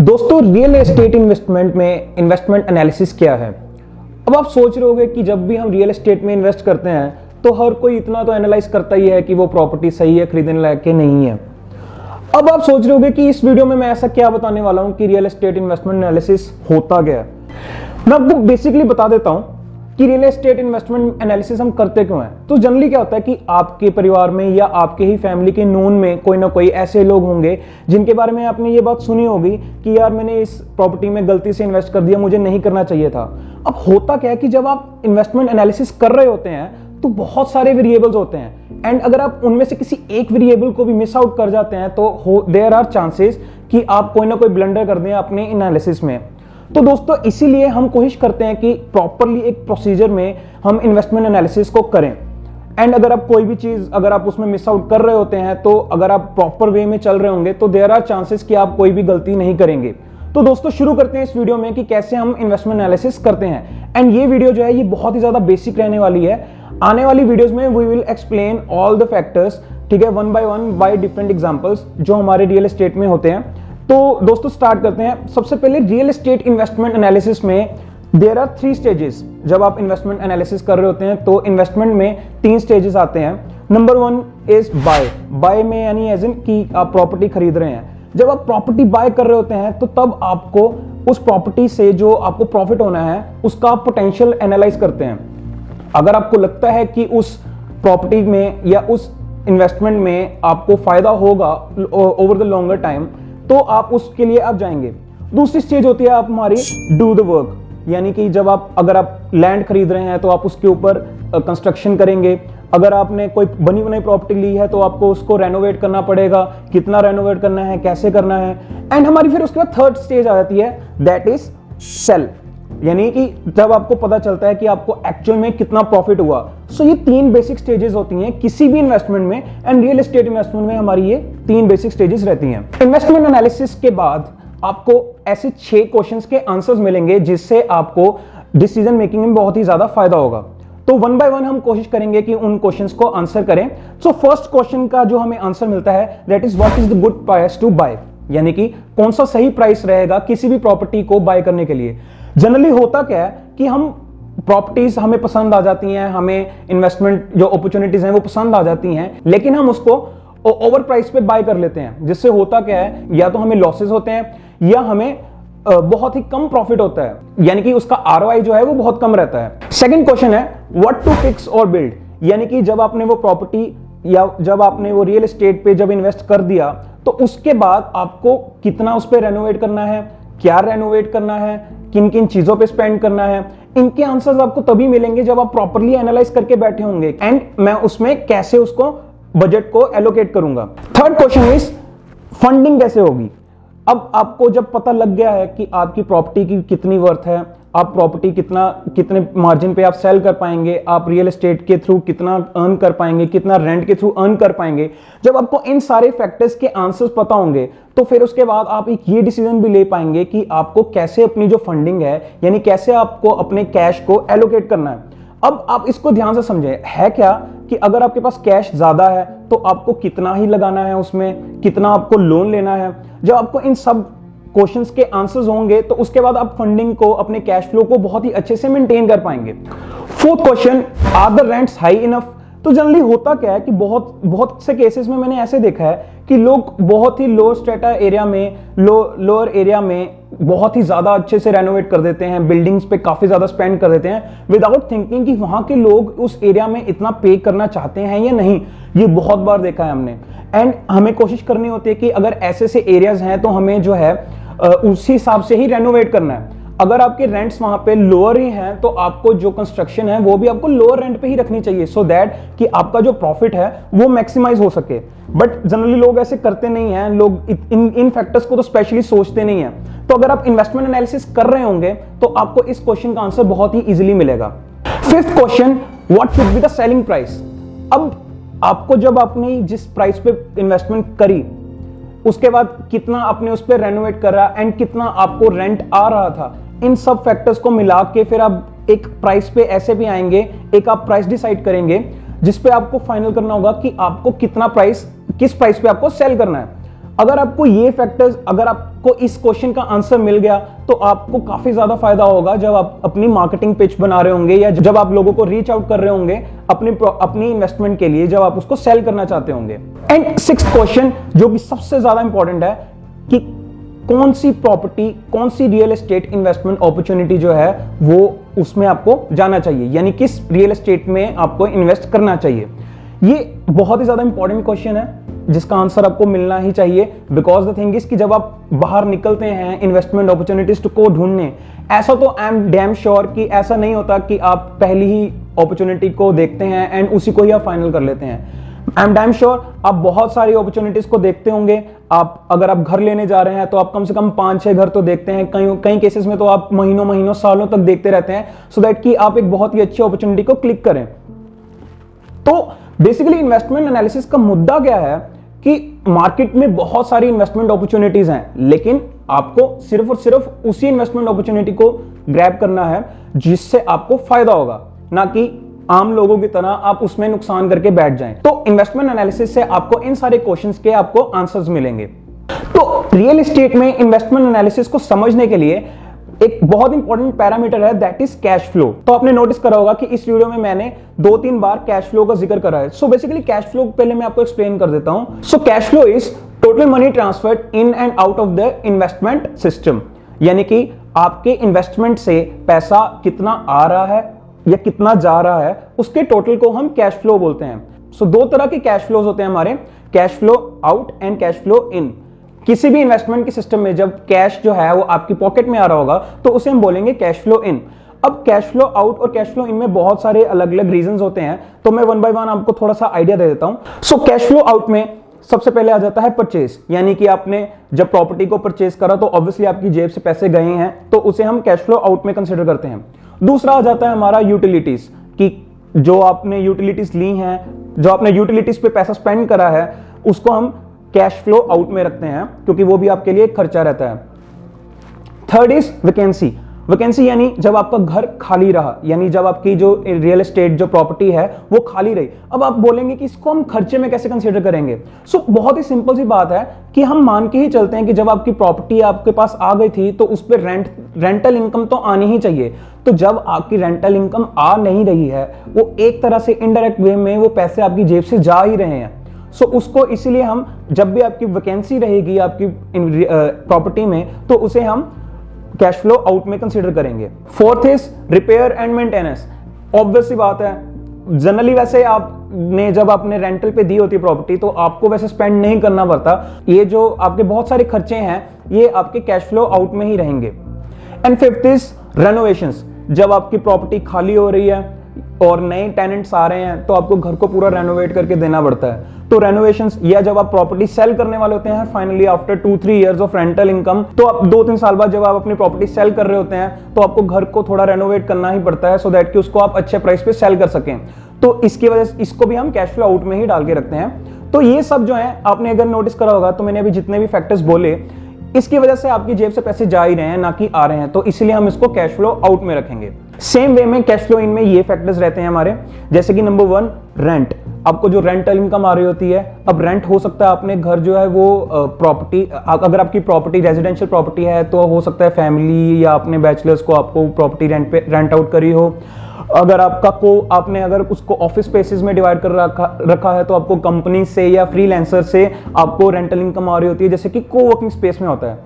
दोस्तों, real estate investment में investment analysis क्या है। अब आप सोच रहे होंगे कि जब भी हम रियल एस्टेट में इन्वेस्ट करते हैं तो हर कोई इतना तो एनालाइज करता ही है कि वो प्रॉपर्टी सही है, खरीदने लायक के नहीं है। अब आप सोच रहे होंगे कि इस वीडियो में मैं ऐसा क्या बताने वाला हूं कि रियल एस्टेट इन्वेस्टमेंट एनालिसिस होता क्या है। मैं आपको बेसिकली बता देता हूं कि रियल एस्टेट इन्वेस्टमेंट एनालिसिस हम करते क्यों हैं। तो जनरली क्या होता है कि आपके परिवार में या आपके ही फैमिली के नोन में कोई ना कोई ऐसे लोग होंगे जिनके बारे में आपने ये बात सुनी होगी कि यार मैंने इस प्रॉपर्टी में गलती से इन्वेस्ट कर दिया, मुझे नहीं करना चाहिए था। अब होता क्या है कि जब आप इन्वेस्टमेंट एनालिसिस कर रहे होते हैं तो बहुत सारे वेरिएबल्स होते हैं एंड अगर आप उनमें से किसी एक वेरिएबल को भी मिस आउट कर जाते हैं तो देयर आर चांसेस कि आप कोई ना कोई ब्लंडर कर दें अपने एनालिसिस में। तो दोस्तों, इसीलिए हम कोशिश करते हैं कि प्रॉपरली एक प्रोसीजर में हम इन्वेस्टमेंट एनालिसिस को करें एंड अगर आप कोई भी चीज अगर आप उसमें मिस आउट कर रहे होते हैं तो अगर आप प्रॉपर वे में चल रहे होंगे तो देयर आर चांसेस कि आप कोई भी गलती नहीं करेंगे। तो दोस्तों, शुरू करते हैं इस वीडियो में कि कैसे हम इन्वेस्टमेंट एनालिसिस करते हैं एंड ये वीडियो जो है ये बहुत ही ज्यादा बेसिक रहने वाली है। आने वाली वीडियोस में we will explain all the factors, ठीक है, वन बाय डिफरेंट एग्जांपल्स जो हमारे रियल एस्टेट में होते हैं। तो दोस्तों, स्टार्ट करते हैं। सबसे पहले रियल एस्टेट इन्वेस्टमेंट एनालिसिस में देयर आर 3 स्टेजेस। जब आप इन्वेस्टमेंट एनालिसिस कर रहे होते हैं तो इन्वेस्टमेंट में 3 स्टेजेस आते हैं। नंबर 1 इज बाय में यानी एज इन कि आप प्रॉपर्टी खरीद रहे हैं। जब आप प्रॉपर्टी बाय कर रहे होते हैं तो तब आपको उस प्रॉपर्टी से जो आपको प्रॉफिट होना है उसका आप पोटेंशियल एनालाइज करते हैं। अगर आपको लगता है कि उस प्रॉपर्टी में या उस इन्वेस्टमेंट में आपको फायदा होगा ओवर द लॉन्गर टाइम तो आप उसके लिए आप जाएंगे। दूसरी स्टेज होती है आप हमारी डू द वर्क, यानी कि जब आप अगर आप लैंड खरीद रहे हैं तो आप उसके ऊपर कंस्ट्रक्शन करेंगे। अगर आपने कोई बनी बनाई प्रॉपर्टी ली है तो आपको उसको रेनोवेट करना पड़ेगा, कितना रेनोवेट करना है, कैसे करना है। एंड हमारी फिर उसके बाद 3rd स्टेज आ जाती है, दैट इज सेल, यानी कि जब आपको पता चलता है कि आपको एक्चुअल में कितना प्रॉफिट हुआ। सो ये 3 बेसिक स्टेजेस होती हैं किसी भी इन्वेस्टमेंट में एंड रियल एस्टेट इन्वेस्टमेंट में हमारी ये 3 बेसिक स्टेजेस रहती हैं। इन्वेस्टमेंट एनालिसिस के बाद आपको ऐसे 6 क्वेश्चंस के आंसर्स मिलेंगे जिससे आपको डिसीजन मेकिंग में बहुत ही ज्यादा फायदा होगा। तो वन बाय वन हम कोशिश करेंगे कि उन क्वेश्चंस को आंसर करें। सो फर्स्ट क्वेश्चन का जो हमें आंसर मिलता है that is what is the good price to buy, यानी कि कौन सा सही प्राइस रहेगा किसी भी प्रॉपर्टी को बाय करने के लिए। जनरली होता क्या है कि हम प्रॉपर्टीज हमें पसंद आ जाती हैं, हमें इन्वेस्टमेंट जो अपॉर्चुनिटीज हैं वो पसंद आ जाती हैं, लेकिन हम उसको ओवर प्राइस पे बाय कर लेते हैं, जिससे होता क्या है या तो हमें लॉसेस होते हैं या हमें बहुत ही कम प्रॉफिट होता है, यानी कि उसका आरओआई जो है वो बहुत कम रहता है। सेकंड क्वेश्चन है व्हाट टू फिक्स और बिल्ड, यानी कि जब आपने वो प्रॉपर्टी या जब आपने वो रियल एस्टेट पे जब इन्वेस्ट कर दिया तो उसके बाद आपको कितना उस पर रेनोवेट करना है, क्या रेनोवेट करना है, किन किन चीजों पे स्पेंड करना है। इनके आंसर्स आपको तभी मिलेंगे जब आप प्रॉपर्ली एनालाइज करके बैठे होंगे एंड मैं उसमें कैसे उसको बजट को एलोकेट करूंगा। थर्ड क्वेश्चन इज फंडिंग कैसे होगी। अब आपको जब पता लग गया है कि आपकी प्रॉपर्टी की कितनी वर्थ है, आप प्रॉपर्टी कितने मार्जिन पे आप सेल कर पाएंगे, आप रियल एस्टेट के थ्रू कितना अर्न कर पाएंगे, कितना रेंट के थ्रू अर्न कर पाएंगे, जब आपको इन सारे फैक्टर्स के आंसर्स पता होंगे तो फिर उसके बाद आप एक ये डिसीजन भी ले पाएंगे कि आपको कैसे अपनी जो फंडिंग है यानी कैसे आपको अपने कैश को एलोकेट करना है। अब आप इसको ध्यान से समझें, है क्या कि अगर आपके पास कैश ज्यादा है तो आपको कितना ही लगाना है, उसमें कितना आपको लोन लेना है। जब आपको इन सब क्वेश्चंस के आंसर्स होंगे तो उसके बाद आप फंडिंग को, अपने कैश फ्लो को बहुत ही अच्छे से मेंटेन कर पाएंगे। Fourth question, are the rents high enough. तो जनरली होता क्या है कि बहुत से केसेस में मैंने ऐसे देखा है कि लोग बहुत ही लोअर स्ट्रेटा एरिया में, लोअर एरिया में बहुत ही ज्यादा अच्छे से रेनोवेट कर देते हैं, बिल्डिंग्स पे काफी ज्यादा स्पेंड कर देते हैं विदाउट थिंकिंग कि वहां के लोग उस एरिया में इतना पे करना चाहते हैं या नहीं। ये बहुत बार देखा है हमने एंड हमें कोशिश करनी होती है कि अगर ऐसे से एरियाज हैं तो हमें जो है उसी हिसाब से ही रेनोवेट करना है। अगर आपके रेंट्स वहां पे लोअर ही हैं तो आपको जो कंस्ट्रक्शन है वो भी आपको लोअर रेंट पे ही रखनी चाहिए सो दैट कि आपका जो प्रॉफिट है वो मैक्सिमाइज हो सके। बट जनरली लोग ऐसे करते नहीं हैं, लोग इन फैक्टर्स को तो स्पेशली सोचते नहीं है। तो अगर आप इन्वेस्टमेंट एनालिसिस कर रहे होंगे तो आपको इस क्वेश्चन का आंसर बहुत ही इजीली मिलेगा। Fifth question, what should be the selling price. अब आपको जब आपने जिस प्राइस पे इन्वेस्टमेंट करी उसके बाद कितना आपने उस पर रेनोवेट करा एंड कितना आपको रेंट आ रहा था, इन सब फैक्टर्स को मिला के फिर आप एक प्राइस पे ऐसे भी आएंगे, एक आप प्राइस डिसाइड करेंगे जिस पे आपको फाइनल करना होगा कि आपको कितना प्राइस, किस प्राइस पे आपको सेल करना है। अगर आपको ये फैक्टर्स, अगर आपको इस क्वेश्चन का आंसर मिल गया तो आपको काफी ज्यादा फायदा होगा जब आप अपनी मार्केटिंग पिच बना रहे होंगे या जब आप लोगों को रीच आउट कर रहे होंगे अपनी इन्वेस्टमेंट के लिए, जब आप उसको सेल करना चाहते होंगे। एंड सिक्स्थ क्वेश्चन जो कि सबसे ज्यादा इंपॉर्टेंट है कि कौन सी प्रॉपर्टी, कौन सी रियल एस्टेट इन्वेस्टमेंट अपॉर्चुनिटी जो है वो उसमें आपको जाना चाहिए, यानी किस रियल एस्टेट में आपको इन्वेस्ट करना चाहिए। ये बहुत ही ज्यादा इंपॉर्टेंट क्वेश्चन है जिसका आंसर आपको मिलना ही चाहिए, बिकॉज द थिंग इज कि जब आप बाहर निकलते हैं इन्वेस्टमेंट अपॉर्चुनिटीज को ढूंढने, ऐसा तो आई एम डैम श्योर कि ऐसा नहीं होता कि आप पहली ही अपॉर्चुनिटी को देखते हैं एंड उसी को ही आप फाइनल कर लेते हैं। आई एम डैम श्योर आप बहुत सारी अपॉर्चुनिटीज को देखते होंगे। आप अगर आप घर लेने जा रहे हैं तो आप कम से कम 5-6 घर तो देखते हैं, कई केसेस में तो आप महीनों सालों तक देखते रहते हैं, सो दैट कि आप एक बहुत ही अच्छी अपॉर्चुनिटी को क्लिक करें। तो बेसिकली इन्वेस्टमेंट एनालिसिस का मुद्दा क्या है कि मार्केट में बहुत सारी इन्वेस्टमेंट अपॉर्चुनिटीज हैं, लेकिन आपको सिर्फ और सिर्फ उसी इन्वेस्टमेंट अपॉर्चुनिटी को ग्रैब करना है जिससे आपको फायदा होगा, ना कि आम लोगों की तरह आप उसमें नुकसान करके बैठ जाएं। तो इन्वेस्टमेंट एनालिसिस से आपको इन सारे क्वेश्चंस के आपको आंसर्स मिलेंगे। तो रियल एस्टेट में इन्वेस्टमेंट एनालिसिस को समझने के लिए एक बहुत इंपॉर्टेंट पैरामीटर है, दैट इज कैश फ्लो। तो आपने नोटिस करा होगा कि इस वीडियो में मैंने 2-3 बार कैश फ्लो का जिक्र करा है। सो बेसिकली कैश फ्लो पहले मैं आपको एक्सप्लेन कर देता हूं। So cash flow is total money transferred in and out of the investment system, यानी कि आपके इन्वेस्टमेंट से पैसा कितना आ रहा है या कितना जा रहा है, उसके टोटल को हम कैश फ्लो बोलते हैं। सो 2 तरह के कैश फ्लोज होते हैं हमारे, cash flow out and cash flow इन। किसी भी इन्वेस्टमेंट के सिस्टम में जब कैश जो है वो आपकी पॉकेट में आ रहा होगा तो उसे हम बोलेंगे कैश फ्लो इन। अब कैश फ्लो आउट और कैश फ्लो इन में बहुत सारे अलग अलग रीजंस होते हैं, तो मैं 1 बाय 1 आपको थोड़ा सा आइडिया दे देता हूं। सो कैश फ्लो आउट में सबसे पहले आ जाता है परचेज, यानी कि आपने जब प्रॉपर्टी को परचेज करा तो ऑब्वियसली आपकी जेब से पैसे गए हैं, तो उसे हम कैश फ्लो आउट में कंसिडर करते हैं। दूसरा आ जाता है हमारा यूटिलिटीज, कि जो आपने यूटिलिटीज ली हैं, जो आपने यूटिलिटीज पे पैसा स्पेंड करा है, उसको हम कैश फ्लो आउट में रखते हैं, क्योंकि वो भी आपके लिए एक खर्चा रहता है। Third is vacancy. वैकेंसी यानी जब आपका घर खाली रहा, यानी जब आपकी जो रियल एस्टेट जो प्रॉपर्टी है वो खाली रही। अब आप बोलेंगे कि इसको हम खर्चे में कैसे कंसीडर करेंगे। सो बहुत ही सिंपल सी बात है कि हम मान के ही चलते हैं कि जब आपकी प्रॉपर्टी आपके पास आ गई थी तो उस पर रेंटल इनकम तो आनी ही चाहिए। तो जब आपकी रेंटल इनकम आ नहीं रही है, वो एक तरह से इनडायरेक्ट वे में वो पैसे आपकी जेब से जा ही रहे हैं। सो उसको इसीलिए हम, जब भी आपकी वैकेंसी रहेगी आपकी प्रॉपर्टी में, तो उसे हम कैश फ्लो आउट में कंसीडर करेंगे। Fourth is repair and maintenance. Obvious सी बात है, जनरली वैसे आपने जब आपने रेंटल पे दी होती है प्रॉपर्टी तो आपको वैसे स्पेंड नहीं करना पड़ता, ये जो आपके बहुत सारे खर्चे हैं ये आपके कैश फ्लो आउट में ही रहेंगे। And fifth is renovations. जब आपकी प्रॉपर्टी खाली हो रही है और नए टेनेंट्स आ रहे हैं तो आपको घर को पूरा रेनोवेट करके देना पड़ता है, तो रेनोवेशंस, या जब आप प्रॉपर्टी सेल करने वाले होते हैं finally after 2-3 years of rental income, तो आप 2-3 साल बाद जब आप अपनी प्रॉपर्टी सेल कर रहे होते हैं तो आपको घर को थोड़ा रेनोवेट करना ही पड़ता है, सो दैट कि उसको आप अच्छे प्राइस पे सेल कर सकें। तो इसकी वजह से इसको भी हम कैश फ्लो आउट में ही डाल के रखते हैं। तो ये सब जो है आपने अगर नोटिस करा होगा तो मैंने अभी जितने भी फैक्टर्स बोले, इसकी वजह से आपकी जेब से पैसे जा ही रहे हैं, ना कि आ रहे हैं, तो इसलिए हम इसको कैश फ्लो आउट में रखेंगे। सेम वे में कैश फ्लो इन में ये फैक्टर्स रहते हैं हमारे, जैसे कि नंबर 1 रेंट। आपको जो रेंटल इनकम आ रही होती है, अब रेंट हो सकता है आपने घर जो है वो प्रॉपर्टी, अगर आपकी प्रॉपर्टी रेजिडेंशियल प्रॉपर्टी है तो हो सकता है फैमिली या अपने बैचलर्स को आपको प्रॉपर्टी रेंट आउट करी हो। अगर आपने अगर उसको ऑफिस स्पेसेस में डिवाइड कर रखा है तो आपको कंपनी से या फ्रीलांसर से आपको रेंटल इनकम आ रही होती है, जैसे कि कोवर्किंग स्पेस में होता है।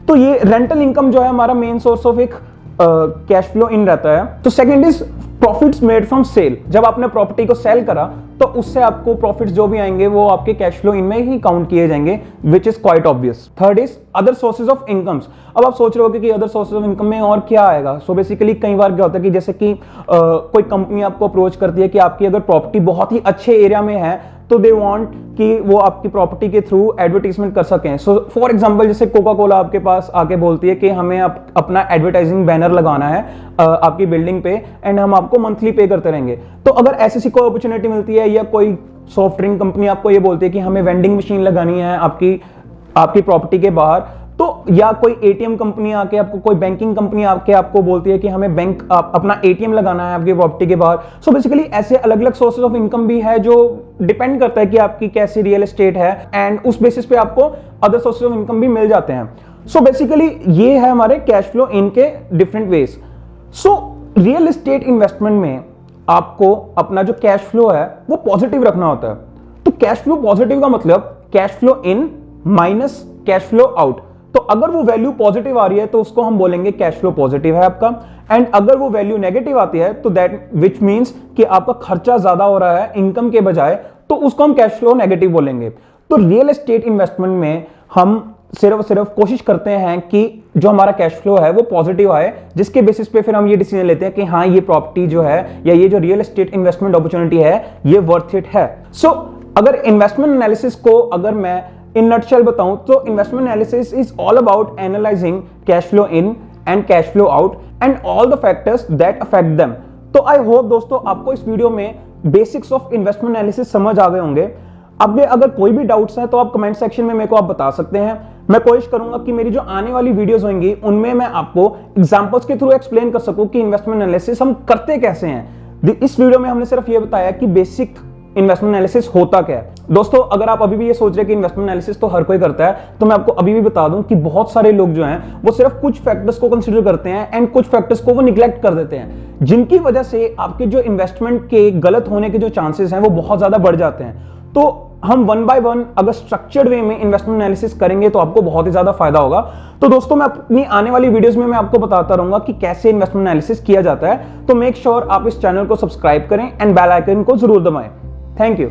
तो ये रेंटल इनकम जो है हमारा मेन सोर्स ऑफ एक कैश फ्लो इन रहता है। तो second is profits made from sale. जब आपने प्रॉपर्टी को सेल करा तो उससे आपको प्रॉफिट्स जो भी आएंगे वो आपके कैश फ्लो इन में ही काउंट किए जाएंगे, which is quite obvious. Third is other sources of incomes. अब आप सोच रहे होगे कि अदर सोर्सेज ऑफ इनकम में और क्या आएगा। सो बेसिकली कई बार क्या होता है कि जैसे कि कोई कंपनी आपको अप्रोच करती है कि आपकी अगर प्रॉपर्टी बहुत ही अच्छे एरिया में है तो दे वांट कि वो आपकी प्रॉपर्टी के थ्रू एडवर्टाइजमेंट कर सकें। सो फॉर एग्जांपल जैसे कोका कोला आपके पास आके बोलती है कि हमें अपना एडवर्टाइजिंग बैनर लगाना है आपकी बिल्डिंग पे एंड हम आपको मंथली पे करते रहेंगे। तो अगर ऐसी कोई अपॉर्चुनिटी मिलती है या कोई सॉफ्ट ड्रिंक कंपनी आपको ये बोलती है कि हमें वेंडिंग मशीन लगानी है आपकी प्रॉपर्टी के बाहर, तो या कोई एटीएम कंपनी आके आपको, कोई बैंकिंग कंपनी आके आपको बोलती है कि हमें बैंक अपना एटीएम लगाना है आपकी प्रॉपर्टी के बाहर। सो बेसिकली ऐसे अलग अलग सोर्सेज ऑफ इनकम भी है जो डिपेंड करता है कि आपकी कैसी रियल एस्टेट है, एंड उस बेसिस पे आपको अदर सोर्सेज ऑफ इनकम भी मिल जाते हैं। सो बेसिकली ये है हमारे कैश फ्लो इन के different ways. So real estate investment में आपको अपना जो कैश फ्लो है वो पॉजिटिव रखना होता है। तो कैश फ्लो पॉजिटिव का मतलब कैश फ्लो इन माइनस कैश फ्लो आउट। तो अगर वो वैल्यू पॉजिटिव आ रही है तो उसको हम बोलेंगे कैश फ्लो पॉजिटिव है आपका, एंड अगर वो वैल्यू नेगेटिव आती है तो दैट विच मींस कि आपका खर्चा ज्यादा हो रहा है इनकम के बजाय, तो उसको हम कैश फ्लो नेगेटिव बोलेंगे। तो रियल एस्टेट इन्वेस्टमेंट में हम सिर्फ कोशिश करते हैं कि जो हमारा कैश फ्लो है वो पॉजिटिव आए, जिसके बेसिस पे फिर हम ये डिसीजन लेते हैं कि हाँ ये प्रॉपर्टी जो है या ये जो रियल एस्टेट इन्वेस्टमेंट अपॉर्चुनिटी है ये वर्थ इट है। सो अगर इन्वेस्टमेंट एनालिसिस को अगर मैं इन नटशेल बताऊं तो investment analysis is all about analysing cash flow in and cash flow out and all the factors that affect them. तो आई होप दोस्तों आपको इस वीडियो में बेसिक्स ऑफ इन्वेस्टमेंट एनालिसिस समझ आ गए होंगे। अब अगर कोई भी डाउट्स हैं तो आप कमेंट सेक्शन में मेरे को आप बता सकते हैं। मैं कोशिश करूंगा कि मेरी जो आने वाली वीडियोस होंगी उनमें मैं आपको एग्जांपल्स के थ्रू एक्सप्लेन कर सकूं कि इन्वेस्टमेंट एनालिसिस हम करते कैसे हैं। इस वीडियो में हमने सिर्फ ये बताया कि बेसिक इन्वेस्टमेंट एनालिसिस होता क्या है। दोस्तों अगर आप अभी भी ये सोच रहे हैं कि इन्वेस्टमेंट एनालिसिस तो हर कोई करता है, तो मैं आपको अभी भी बता दूं कि बहुत सारे लोग जो हैं वो सिर्फ कुछ फैक्टर्स को कंसीडर करते हैं एंड कुछ फैक्टर्स को वो निग्लेक्ट कर देते हैं, जिनकी वजह से आपके जो इन्वेस्टमेंट के गलत होने के जो चांसेस हैं वो बहुत ज्यादा बढ़ जाते हैं। तो हम वन बाय वन अगर स्ट्रक्चर्ड वे में इन्वेस्टमेंट एनालिसिस करेंगे तो आपको बहुत ही ज्यादा फायदा होगा। तो दोस्तों मैं अपनी आने वाली वीडियोस में मैं आपको बताता रहूंगा कि कैसे इन्वेस्टमेंट एनालिसिस किया जाता है। तो मेक श्योर आप इस चैनल को सब्सक्राइब करें एंड बेल आइकन को जरूर दबाएं। Thank you.